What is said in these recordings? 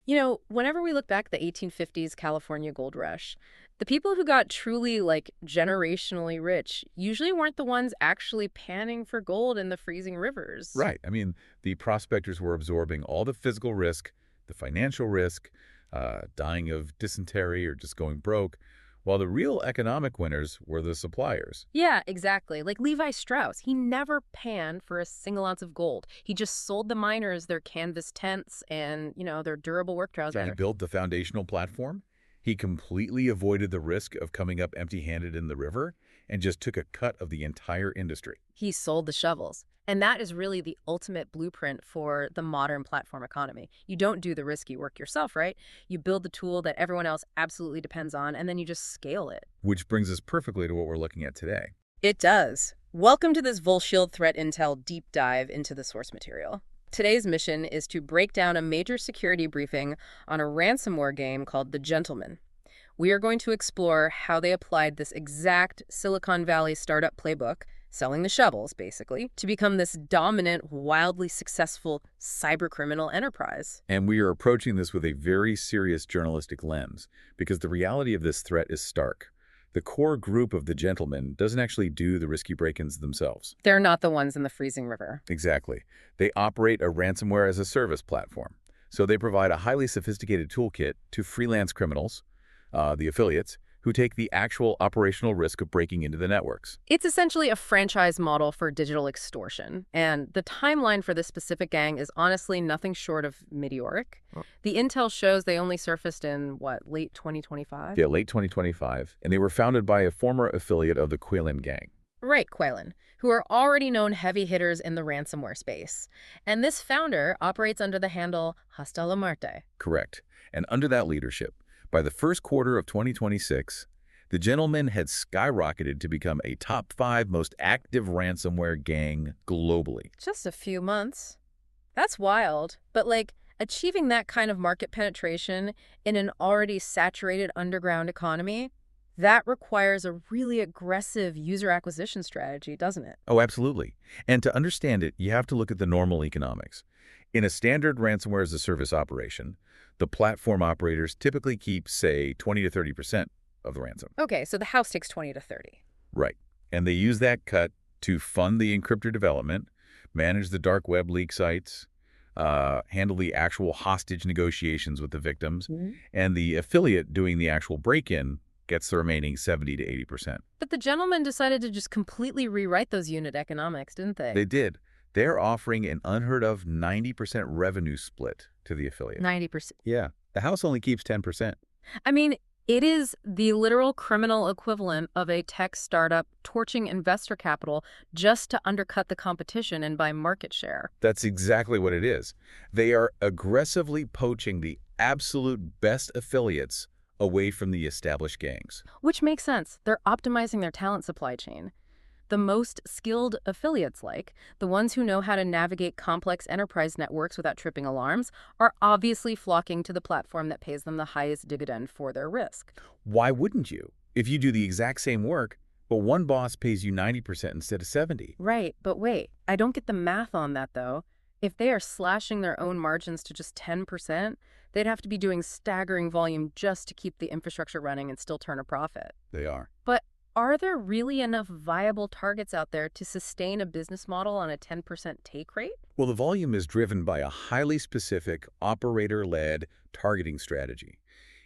Whenever we look back at the 1850s California gold rush, the people who got truly, generationally rich usually weren't the ones actually panning for gold in the freezing rivers. Right. I mean, the prospectors were absorbing all the physical risk, the financial risk, dying of dysentery or just going broke, while the real economic winners were the suppliers. Yeah, exactly. Like Levi Strauss, he never panned for a single ounce of gold. He just sold the miners their canvas tents and, their durable work Yeah, he trousers. built the foundational platform. He completely avoided the risk of coming up empty-handed in the river and just took a cut of the entire industry. He sold the shovels. And that is really the ultimate blueprint for the modern platform economy. You don't do the risky work yourself, right? You build the tool that everyone else absolutely depends on, and then you just scale it. Which brings us perfectly to what we're looking at today. It does. Welcome to this VolShield threat intel deep dive into the source material. Today's mission is to break down a major security briefing on a ransomware game called The Gentleman. We are going to explore how they applied this exact Silicon Valley startup playbook, selling the shovels, basically, to become this dominant, wildly successful cybercriminal enterprise. And we are approaching this with a very serious journalistic lens, because the reality of this threat is stark. The core group of the gentlemen doesn't actually do the risky break-ins themselves. They're not the ones in the freezing river. Exactly. They operate a ransomware as a service platform. So they provide a highly sophisticated toolkit to freelance criminals, the affiliates, who take the actual operational risk of breaking into the networks. It's essentially a franchise model for digital extortion, and the timeline for this specific gang is honestly nothing short of meteoric. The intel shows they only surfaced in, late 2025? Yeah, late 2025, and they were founded by a former affiliate of the Quaylen gang. Right, Quaylen, who are already known heavy hitters in the ransomware space. And this founder operates under the handle Hasta la Muerte. Correct. And under that leadership, by the first quarter of 2026, the gentleman had skyrocketed to become a top 5 most active ransomware gang globally. Just a few months. That's wild. But, achieving that kind of market penetration in an already saturated underground economy, that requires a really aggressive user acquisition strategy, doesn't it? Oh, absolutely. And to understand it, you have to look at the normal economics. In a standard ransomware as a service operation, the platform operators typically keep, say, 20 to 30% of the ransom. Okay, so the house takes 20 to 30. Right. And they use that cut to fund the encryptor development, manage the dark web leak sites, handle the actual hostage negotiations with the victims, and the affiliate doing the actual break-in gets the remaining 70 to 80%. But the gentleman decided to just completely rewrite those unit economics, didn't they? They did. They're offering an unheard of 90% revenue split to the affiliate. 90%. Yeah. The house only keeps 10%. I mean, it is the literal criminal equivalent of a tech startup torching investor capital just to undercut the competition and buy market share. That's exactly what it is. They are aggressively poaching the absolute best affiliates away from the established gangs. Which makes sense. They're optimizing their talent supply chain. The most skilled affiliates, the ones who know how to navigate complex enterprise networks without tripping alarms, are obviously flocking to the platform that pays them the highest dividend for their risk. Why wouldn't you? If you do the exact same work, but one boss pays you 90% instead of 70. Right, but wait, I don't get the math on that, though. If they are slashing their own margins to just 10%, they'd have to be doing staggering volume just to keep the infrastructure running and still turn a profit. They are. But are there really enough viable targets out there to sustain a business model on a 10% take rate? Well, the volume is driven by a highly specific, operator-led targeting strategy.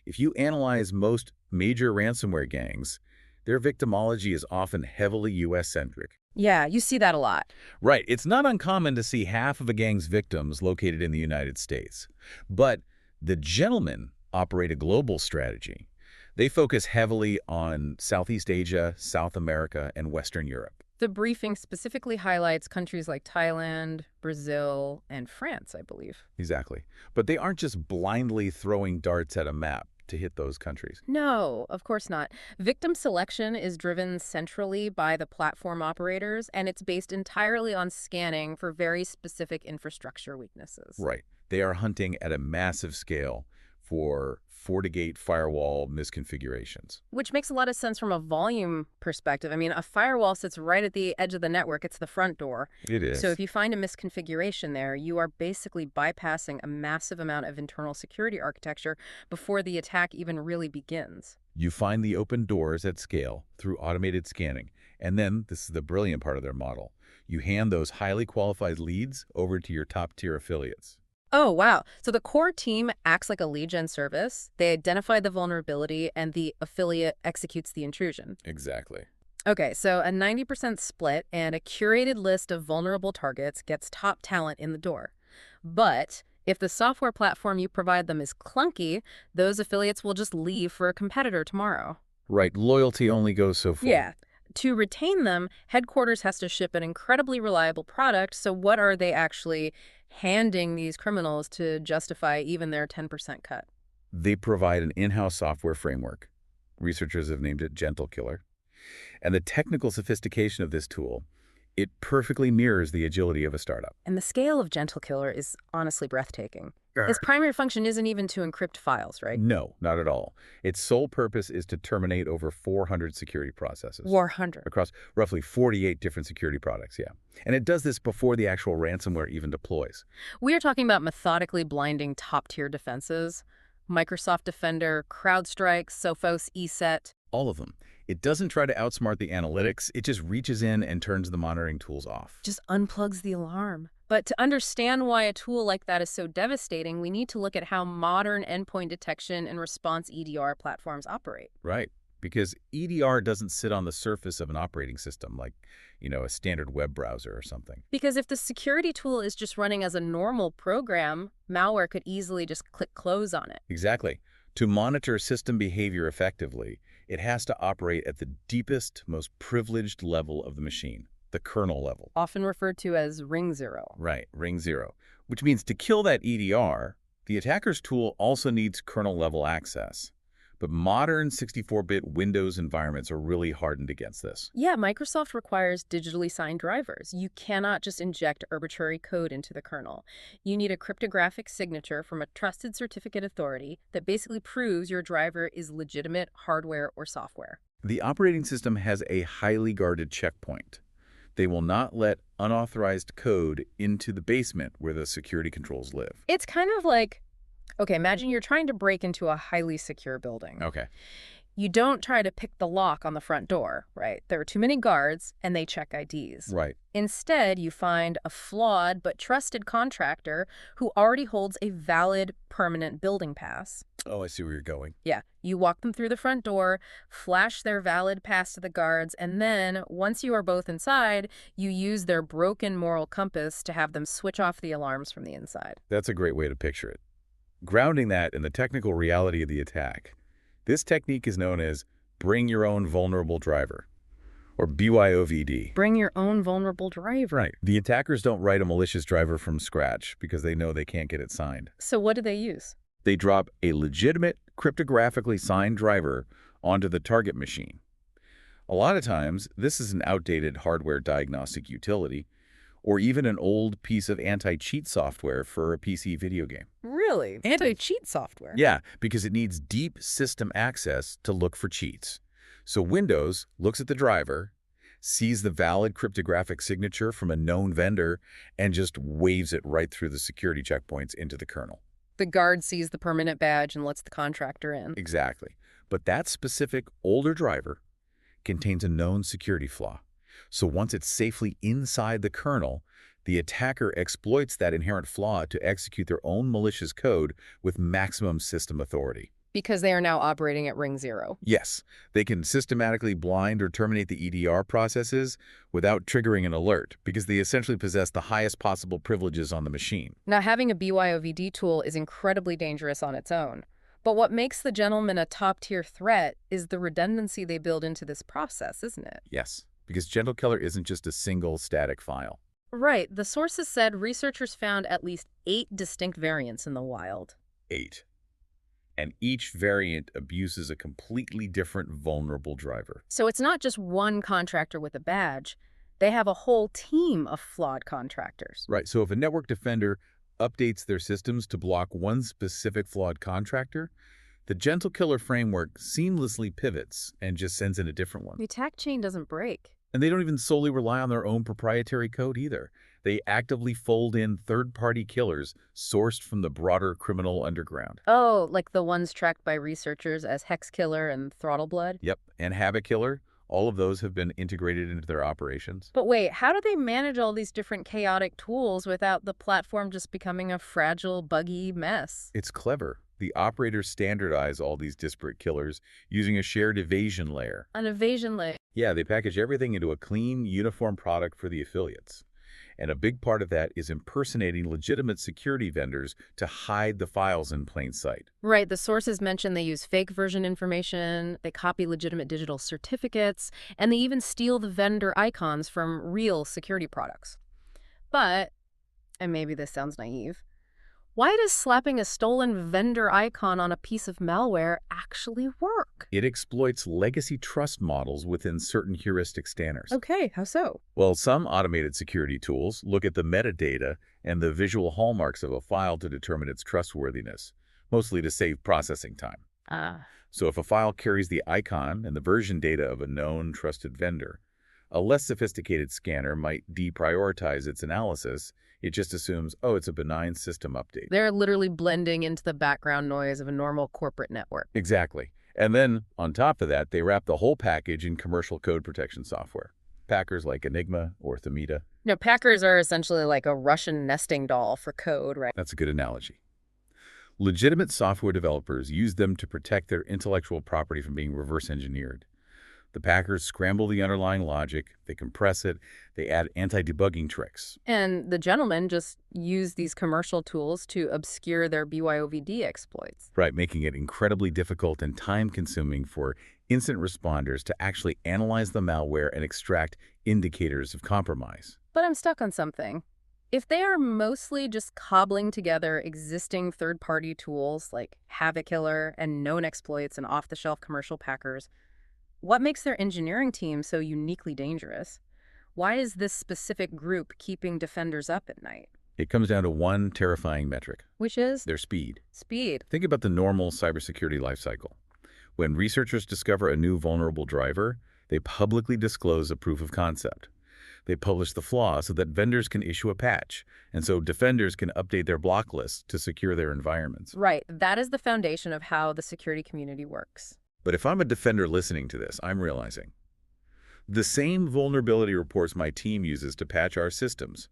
If you analyze most major ransomware gangs, their victimology is often heavily U.S.-centric. Yeah, you see that a lot. Right. It's not uncommon to see half of a gang's victims located in the United States. But the gentlemen operate a global strategy. They focus heavily on Southeast Asia, South America, and Western Europe. The briefing specifically highlights countries like Thailand, Brazil, and France, I believe. Exactly. But they aren't just blindly throwing darts at a map to hit those countries. No, of course not. Victim selection is driven centrally by the platform operators, and it's based entirely on scanning for very specific infrastructure weaknesses. Right. They are hunting at a massive scale for FortiGate firewall misconfigurations. Which makes a lot of sense from a volume perspective. I mean, a firewall sits right at the edge of the network. It's the front door. It is. So if you find a misconfiguration there, you are basically bypassing a massive amount of internal security architecture before the attack even really begins. You find the open doors at scale through automated scanning. And then, this is the brilliant part of their model, you hand those highly qualified leads over to your top-tier affiliates. Oh, wow. So the core team acts like a lead gen service. They identify the vulnerability, and the affiliate executes the intrusion. Exactly. Okay, so a 90% split and a curated list of vulnerable targets gets top talent in the door. But if the software platform you provide them is clunky, those affiliates will just leave for a competitor tomorrow. Right, loyalty only goes so far. Yeah. To retain them, headquarters has to ship an incredibly reliable product, so what are they actually handing these criminals to justify even their 10% cut? They provide an in-house software framework. Researchers have named it Gentle Killer. And the technical sophistication of this tool, it perfectly mirrors the agility of a startup. And the scale of Gentle Killer is honestly breathtaking. Sure. Its primary function isn't even to encrypt files, right? No, not at all. Its sole purpose is to terminate over 400 security processes. 400. Across roughly 48 different security products, yeah. And it does this before the actual ransomware even deploys. We are talking about methodically blinding top-tier defenses. Microsoft Defender, CrowdStrike, Sophos, ESET. All of them. It doesn't try to outsmart the analytics. It just reaches in and turns the monitoring tools off. Just unplugs the alarm. But to understand why a tool like that is so devastating, we need to look at how modern endpoint detection and response EDR platforms operate. Right. Because EDR doesn't sit on the surface of an operating system like, a standard web browser or something. Because if the security tool is just running as a normal program, malware could easily just click close on it. Exactly. To monitor system behavior effectively, it has to operate at the deepest, most privileged level of the machine, the kernel level. Often referred to as ring zero. Right, ring zero. Which means to kill that EDR, the attacker's tool also needs kernel-level access. But modern 64-bit Windows environments are really hardened against this. Yeah, Microsoft requires digitally signed drivers. You cannot just inject arbitrary code into the kernel. You need a cryptographic signature from a trusted certificate authority that basically proves your driver is legitimate hardware or software. The operating system has a highly guarded checkpoint. They will not let unauthorized code into the basement where the security controls live. It's kind of like, okay, imagine you're trying to break into a highly secure building. Okay. You don't try to pick the lock on the front door, right? There are too many guards, and they check IDs. Right. Instead, you find a flawed but trusted contractor who already holds a valid permanent building pass. Oh, I see where you're going. Yeah, you walk them through the front door, flash their valid pass to the guards, and then, once you are both inside, you use their broken moral compass to have them switch off the alarms from the inside. That's a great way to picture it. Grounding that in the technical reality of the attack, this technique is known as bring your own vulnerable driver, or BYOVD. Bring your own vulnerable driver. Right. The attackers don't write a malicious driver from scratch because they know they can't get it signed. So what do they use? They drop a legitimate, cryptographically signed driver onto the target machine. A lot of times, this is an outdated hardware diagnostic utility, or even an old piece of anti-cheat software for a PC video game. Really? Anti-cheat software? Yeah, because it needs deep system access to look for cheats. So Windows looks at the driver, sees the valid cryptographic signature from a known vendor, and just waves it right through the security checkpoints into the kernel. The guard sees the permanent badge and lets the contractor in. Exactly. But that specific older driver contains a known security flaw. So once it's safely inside the kernel, the attacker exploits that inherent flaw to execute their own malicious code with maximum system authority. Because they are now operating at ring zero. Yes, they can systematically blind or terminate the EDR processes without triggering an alert because they essentially possess the highest possible privileges on the machine. Now, having a BYOVD tool is incredibly dangerous on its own. But what makes the gentleman a top-tier threat is the redundancy they build into this process, isn't it? Yes, because Gentle Killer isn't just a single static file. Right. The sources said researchers found at least 8 distinct variants in the wild. 8. And each variant abuses a completely different vulnerable driver. So it's not just one contractor with a badge. They have a whole team of flawed contractors. Right, so if a network defender updates their systems to block one specific flawed contractor, the Gentle Killer framework seamlessly pivots and just sends in a different one. The attack chain doesn't break. And they don't even solely rely on their own proprietary code either. They actively fold in third-party killers sourced from the broader criminal underground. Oh, like the ones tracked by researchers as Hex Killer and Throttle Blood? Yep, and Habit Killer, all of those have been integrated into their operations. But wait, how do they manage all these different chaotic tools without the platform just becoming a fragile, buggy mess? It's clever. The operators standardize all these disparate killers using a shared evasion layer. An evasion layer. Yeah, they package everything into a clean, uniform product for the affiliates. And a big part of that is impersonating legitimate security vendors to hide the files in plain sight. Right, the sources mention they use fake version information, they copy legitimate digital certificates, and they even steal the vendor icons from real security products. But, and maybe this sounds naive, why does slapping a stolen vendor icon on a piece of malware actually work? It exploits legacy trust models within certain heuristic standards. Okay, how so? Well, some automated security tools look at the metadata and the visual hallmarks of a file to determine its trustworthiness, mostly to save processing time. So if a file carries the icon and the version data of a known trusted vendor, a less sophisticated scanner might deprioritize its analysis. It just assumes, oh, it's a benign system update. They're literally blending into the background noise of a normal corporate network. Exactly. And then, on top of that, they wrap the whole package in commercial code protection software. Packers like Enigma or Themida. No, Packers are essentially like a Russian nesting doll for code, right? That's a good analogy. Legitimate software developers use them to protect their intellectual property from being reverse engineered. The Packers scramble the underlying logic, they compress it, they add anti-debugging tricks. And the gentlemen just use these commercial tools to obscure their BYOVD exploits. Right, making it incredibly difficult and time-consuming for incident responders to actually analyze the malware and extract indicators of compromise. But I'm stuck on something. If they are mostly just cobbling together existing third-party tools like Habit Killer and known exploits and off-the-shelf commercial Packers, what makes their engineering team so uniquely dangerous? Why is this specific group keeping defenders up at night? It comes down to one terrifying metric. Which is? Their speed. Speed. Think about the normal cybersecurity lifecycle. When researchers discover a new vulnerable driver, they publicly disclose a proof of concept. They publish the flaw so that vendors can issue a patch, and so defenders can update their block lists to secure their environments. Right. That is the foundation of how the security community works. But if I'm a defender listening to this, I'm realizing the same vulnerability reports my team uses to patch our systems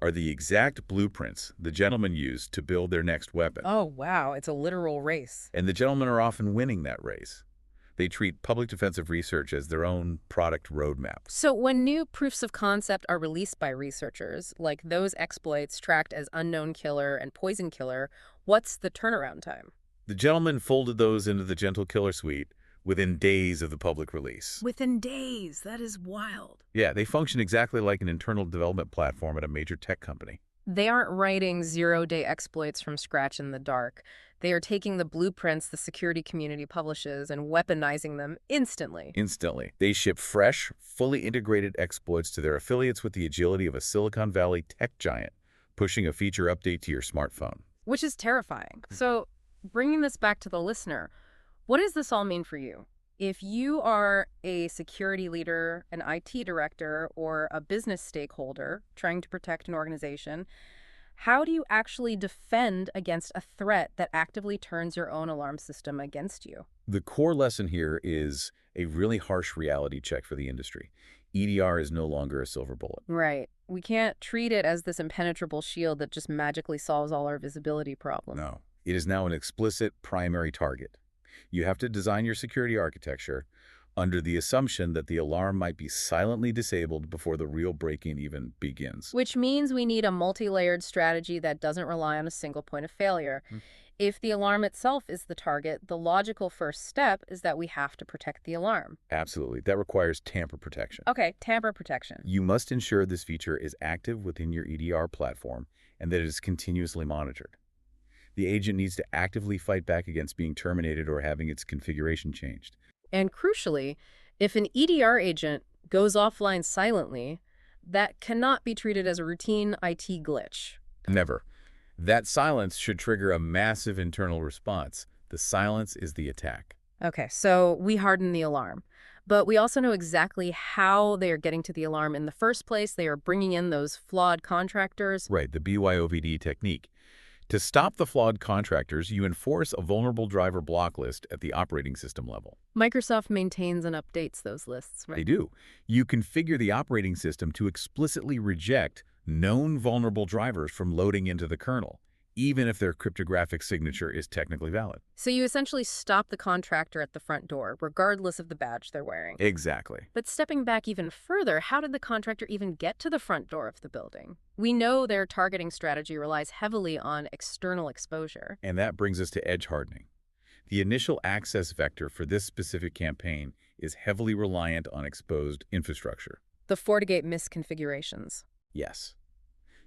are the exact blueprints the gentlemen use to build their next weapon. Oh, wow. It's a literal race. And the gentlemen are often winning that race. They treat public defensive research as their own product roadmap. So when new proofs of concept are released by researchers, like those exploits tracked as Unknown Killer and Poison Killer, what's the turnaround time? The gentleman folded those into the Gentle Killer suite within days of the public release. Within days? That is wild. Yeah, they function exactly like an internal development platform at a major tech company. They aren't writing zero-day exploits from scratch in the dark. They are taking the blueprints the security community publishes and weaponizing them instantly. Instantly. They ship fresh, fully integrated exploits to their affiliates with the agility of a Silicon Valley tech giant, pushing a feature update to your smartphone. Which is terrifying. So, bringing this back to the listener, what does this all mean for you? If you are a security leader, an IT director, or a business stakeholder trying to protect an organization, how do you actually defend against a threat that actively turns your own alarm system against you? The core lesson here is a really harsh reality check for the industry. EDR is no longer a silver bullet. Right. We can't treat it as this impenetrable shield that just magically solves all our visibility problems. No. It is now an explicit primary target. You have to design your security architecture under the assumption that the alarm might be silently disabled before the real break-in even begins. Which means we need a multi-layered strategy that doesn't rely on a single point of failure. If the alarm itself is the target, the logical first step is that we have to protect the alarm. Absolutely. That requires tamper protection. Okay, tamper protection. You must ensure this feature is active within your EDR platform and that it is continuously monitored. The agent needs to actively fight back against being terminated or having its configuration changed. And crucially, if an EDR agent goes offline silently, that cannot be treated as a routine IT glitch. Never. That silence should trigger a massive internal response. The silence is the attack. Okay, so we harden the alarm. But we also know exactly how they are getting to the alarm in the first place. They are bringing in those flawed contractors. Right, the BYOVD technique. To stop the flawed contractors, you enforce a vulnerable driver block list at the operating system level. Microsoft maintains and updates those lists, They right? do. You configure the operating system to explicitly reject known vulnerable drivers from loading into the kernel, even if their cryptographic signature is technically valid. So you essentially stop the contractor at the front door, regardless of the badge they're wearing. Exactly. But stepping back even further, how did the contractor even get to the front door of the building? We know their targeting strategy relies heavily on external exposure. And that brings us to edge hardening. The initial access vector for this specific campaign is heavily reliant on exposed infrastructure. The FortiGate misconfigurations. Yes.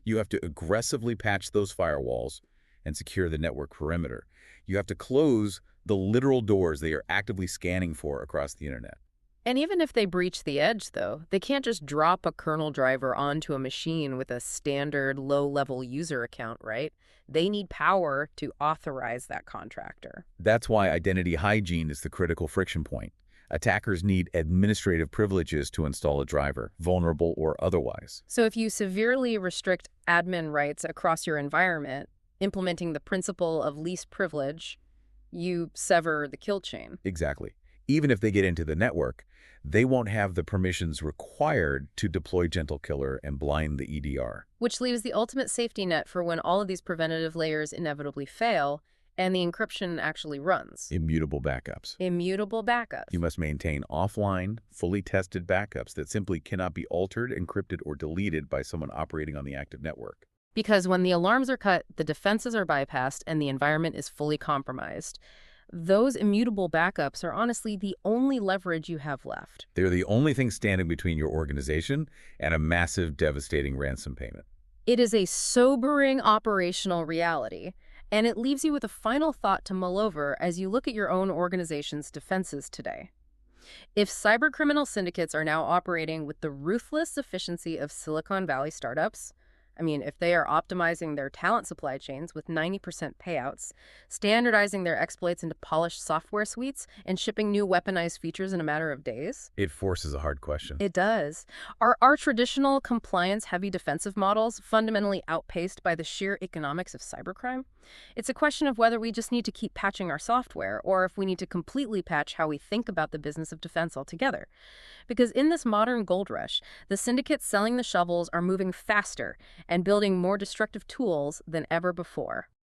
You have to aggressively patch those firewalls and secure the network perimeter. You have to close the literal doors they are actively scanning for across the internet. And even if they breach the edge, though, they can't just drop a kernel driver onto a machine with a standard low-level user account, right? They need power to authorize that contractor. That's why identity hygiene is the critical friction point. Attackers need administrative privileges to install a driver, vulnerable or otherwise. So if you severely restrict admin rights across your environment, implementing the principle of least privilege, you sever the kill chain. Exactly. Even if they get into the network, they won't have the permissions required to deploy Gentle Killer and blind the EDR. Which leaves the ultimate safety net for when all of these preventative layers inevitably fail and the encryption actually runs. Immutable backups. Immutable backups. You must maintain offline, fully tested backups that simply cannot be altered, encrypted, or deleted by someone operating on the active network. Because when the alarms are cut, the defenses are bypassed, and the environment is fully compromised. Those immutable backups are honestly the only leverage you have left. They're the only thing standing between your organization and a massive, devastating ransom payment. It is a sobering operational reality, and it leaves you with a final thought to mull over as you look at your own organization's defenses today. If cybercriminal syndicates are now operating with the ruthless efficiency of Silicon Valley startups, if they are optimizing their talent supply chains with 90% payouts, standardizing their exploits into polished software suites, and shipping new weaponized features in a matter of days? It forces a hard question. It does. Are our traditional compliance-heavy defensive models fundamentally outpaced by the sheer economics of cybercrime? It's a question of whether we just need to keep patching our software, or if we need to completely patch how we think about the business of defense altogether. Because in this modern gold rush, the syndicates selling the shovels are moving faster and building more destructive tools than ever before.